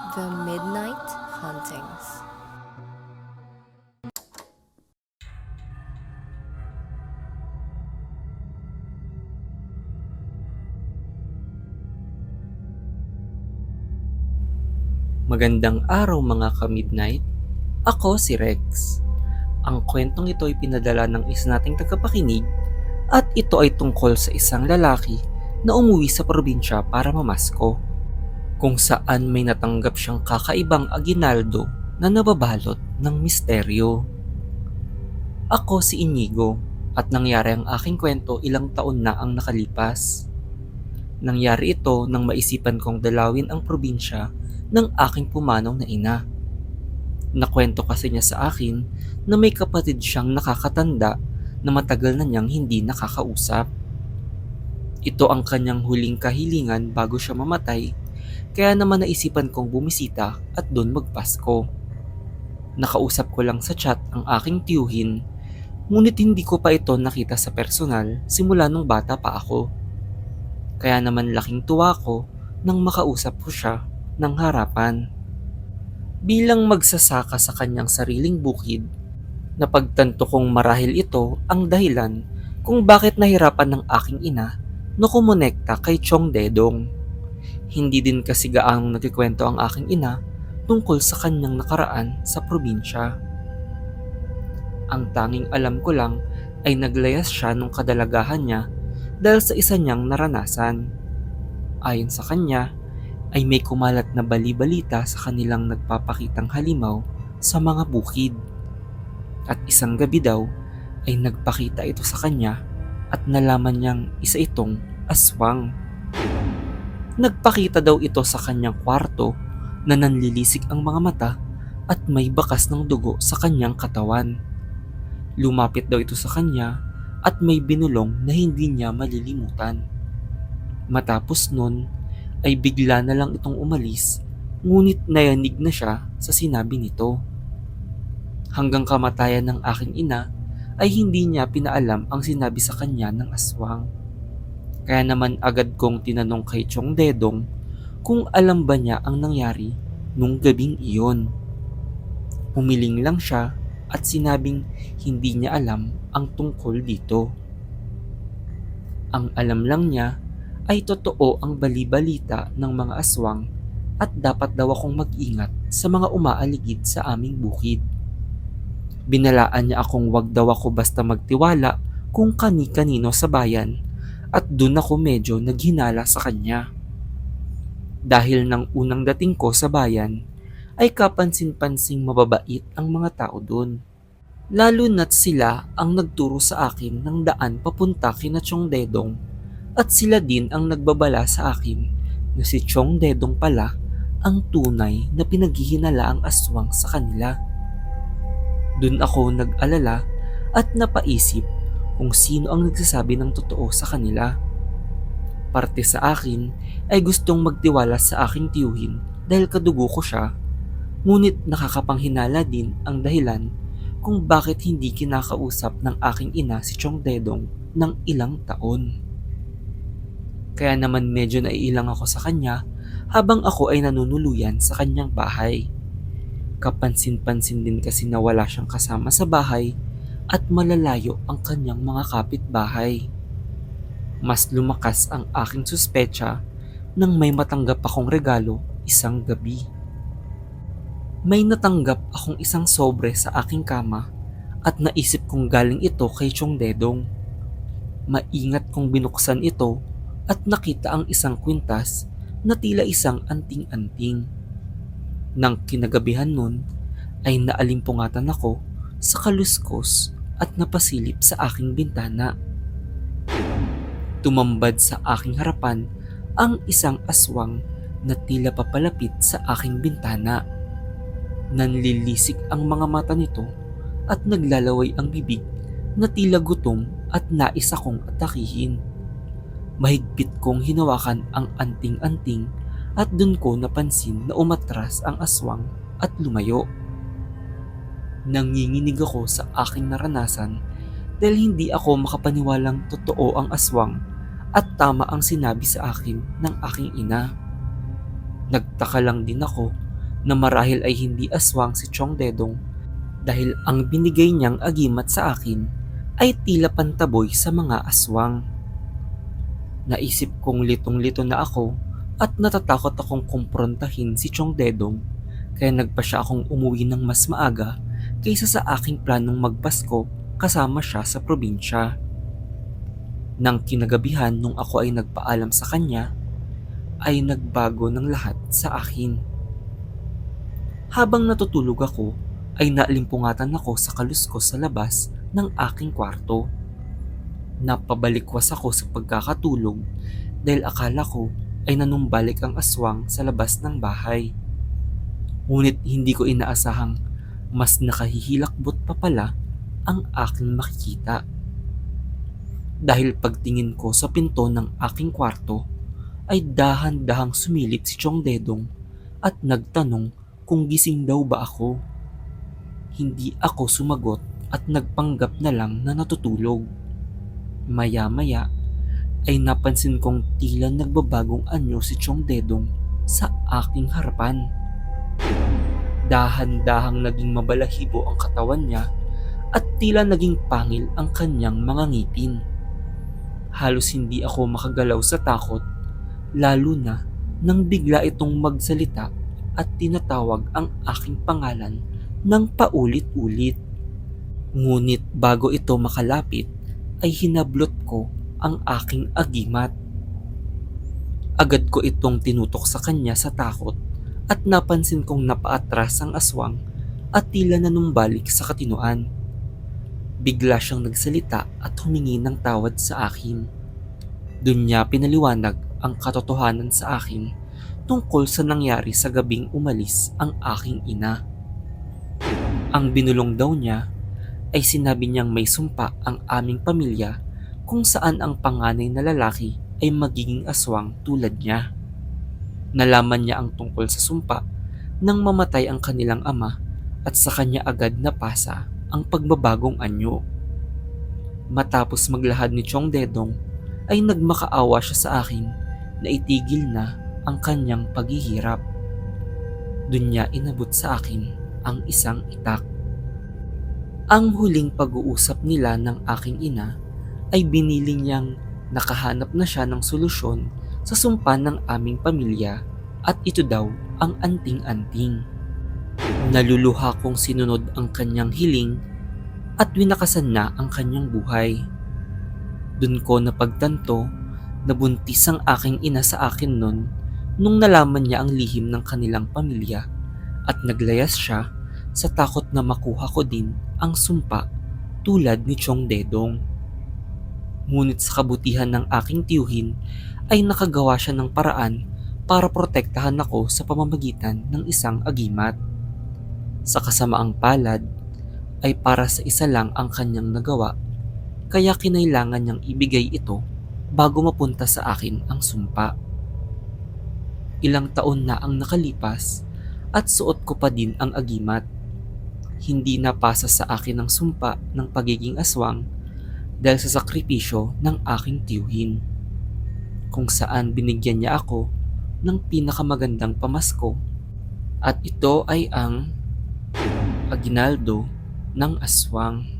The Midnight Hauntings. Magandang araw mga ka-midnight. Ako si Rex. Ang kwentong ito ay pinadala ng isa nating tagapakinig at ito ay tungkol sa isang lalaki na umuwi sa probinsya para mamasko, kung saan may natanggap siyang kakaibang aginaldo na nababalot ng misteryo. Ako si Inigo at nangyari ang aking kwento ilang taon na ang nakalipas. Nangyari ito nang maisipan kong dalawin ang probinsya ng aking pumanaw na ina. Nakwento kasi niya sa akin na may kapatid siyang nakakatanda na matagal na niyang hindi nakakausap. Ito ang kanyang huling kahilingan bago siya mamatay, kaya naman naisipan kong bumisita at doon magpasko. Nakausap ko lang sa chat ang aking tiyuhin, ngunit hindi ko pa ito nakita sa personal simula nung bata pa ako. Kaya naman laking tuwa ko nang makausap ko siya ng harapan. Bilang magsasaka sa kanyang sariling bukid, napagtanto kong marahil ito ang dahilan kung bakit nahirapan ng aking ina na kumonekta kay Chong Dedong. Hindi din kasi gaanong nagkikwento ang aking ina tungkol sa kanyang nakaraan sa probinsya. Ang tanging alam ko lang ay naglayas siya nung kadalagahan niya dahil sa isa niyang naranasan. Ayon sa kanya, ay may kumalat na bali-balita sa kanilang nagpapakitang halimaw sa mga bukid. At isang gabi daw ay nagpakita ito sa kanya at nalaman niyang isa itong aswang. Nagpakita daw ito sa kanyang kwarto na nanlilisik ang mga mata at may bakas ng dugo sa kanyang katawan. Lumapit daw ito sa kanya at may binulong na hindi niya malilimutan. Matapos nun ay bigla na lang itong umalis, ngunit nayanig na siya sa sinabi nito. Hanggang kamatayan ng aking ina ay hindi niya pinaalam ang sinabi sa kanya ng aswang. Kaya naman agad kong tinanong kay Chong Dedong kung alam ba niya ang nangyari nung gabing iyon. Humiling lang siya at sinabing hindi niya alam ang tungkol dito. Ang alam lang niya ay totoo ang bali-balita ng mga aswang at dapat daw akong mag-ingat sa mga umaaligid sa aming bukid. Binalaan niya akong wag daw ako basta magtiwala kung kani-kanino sa bayan at dun ako medyo naghinala sa kanya. Dahil nang unang dating ko sa bayan ay kapansin-pansing mababait ang mga tao dun. Lalo na't sila ang nagturo sa akin ng daan papunta kina Chong Dedong at sila din ang nagbabala sa akin na si Chong Dedong pala ang tunay na pinaghihinala ang aswang sa kanila. Dun ako nag-alala at napaisip kung sino ang nagsasabi ng totoo sa kanila. Parte sa akin ay gustong magtiwala sa aking tiyuhin dahil kadugo ko siya, ngunit nakakapanghinala din ang dahilan kung bakit hindi kinakausap ng aking ina si Chong Dedong ng ilang taon. Kaya naman medyo naiilang ako sa kanya habang ako ay nanunuluyan sa kanyang bahay. Kapansin-pansin din kasi na wala siyang kasama sa bahay at malalayo ang kanyang mga kapitbahay. Mas lumakas ang aking suspecha nang may matanggap akong regalo isang gabi. May natanggap akong isang sobre sa aking kama at naisip kong galing ito kay Chong Dedong. Maingat kong binuksan ito at nakita ang isang kwintas na tila isang anting-anting. Nang kinagabihan nun ay naalimpungatan ako sa kaluskos at napasilip sa aking bintana. Tumambad sa aking harapan ang isang aswang na tila papalapit sa aking bintana. Nanlilisik ang mga mata nito at naglalaway ang bibig na tila gutom at nais akong atakihin. Mahigpit kong hinawakan ang anting-anting at dun ko napansin na umatras ang aswang at lumayo. Nanginginig ako sa aking naranasan dahil hindi ako makapaniwalang totoo ang aswang at tama ang sinabi sa akin ng aking ina. Nagtaka lang din ako na marahil ay hindi aswang si Chong Dedong dahil ang binigay niyang agimat sa akin ay tila pantaboy sa mga aswang. Naisip kong litong-lito na ako at natatakot akong kumprontahin si Chong Dedong kaya nagpa siya akong umuwi ng mas maaga kaysa sa aking planong magpasko kasama siya sa probinsya. Nang kinagabihan nung ako ay nagpaalam sa kanya, ay nagbago ng lahat sa akin. Habang natutulog ako, ay naalimpungatan ako sa kaluskos sa labas ng aking kwarto. Napabalikwas ako sa pagkakatulog dahil akala ko ay nanumbalik ang aswang sa labas ng bahay. Ngunit hindi ko inaasahang mas nakahihilakbot pa pala ang aking makikita. Dahil pagtingin ko sa pinto ng aking kwarto, ay dahan-dahang sumilip si Chong Dedong at nagtanong kung gising daw ba ako. Hindi ako sumagot at nagpanggap na lang na natutulog. Maya-maya ay napansin kong tila nagbabagong anyo si Chong Dedong sa aking harapan. Dahan-dahang naging mabalahibo ang katawan niya at tila naging pangil ang kanyang mga ngipin. Halos hindi ako makagalaw sa takot, lalo na nang bigla itong magsalita at tinatawag ang aking pangalan ng paulit-ulit. Ngunit bago ito makalapit ay hinablot ko ang aking agimat. Agad ko itong tinutok sa kanya sa takot at napansin kong napaatras ang aswang at tila nanumbalik sa katinuan. Bigla siyang nagsalita at humingi ng tawad sa akin. Doon niya pinaliwanag ang katotohanan sa akin tungkol sa nangyari sa gabing umalis ang aking ina. Ang binulong daw niya ay sinabi niyang may sumpa ang aming pamilya kung saan ang panganay na lalaki ay magiging aswang tulad niya. Nalaman niya ang tungkol sa sumpa nang mamatay ang kanilang ama at sa kanya agad napasa ang pagbabagong anyo. Matapos maglahad ni Chong Dedong ay nagmakaawa siya sa akin na itigil na ang kanyang paghihirap. Doon niya inabot sa akin ang isang itak. Ang huling pag-uusap nila ng aking ina ay binili niyang nakahanap na siya ng solusyon sa sumpa ng aming pamilya at ito daw ang anting-anting. Naluluha kong sinunod ang kanyang hiling at winakasan na ang kanyang buhay. Doon ko napagtanto na buntis ang aking ina sa akin noon nung nalaman niya ang lihim ng kanilang pamilya at naglayas siya sa takot na makuha ko din ang sumpa tulad ni Chong Dedong. Ngunit sa kabutihan ng aking tiyuhin ay nakagawa siya ng paraan para protektahan ako sa pamamagitan ng isang agimat. Sa kasamaang palad ay para sa isa lang ang kanyang nagawa kaya kinailangan niyang ibigay ito bago mapunta sa akin ang sumpa. Ilang taon na ang nakalipas at suot ko pa din ang agimat. Hindi napasa sa akin ang sumpa ng pagiging aswang dahil sa sakripisyo ng aking tiyuhin, kung saan binigyan niya ako ng pinakamagandang pamasko at ito ay ang aginaldo ng aswang.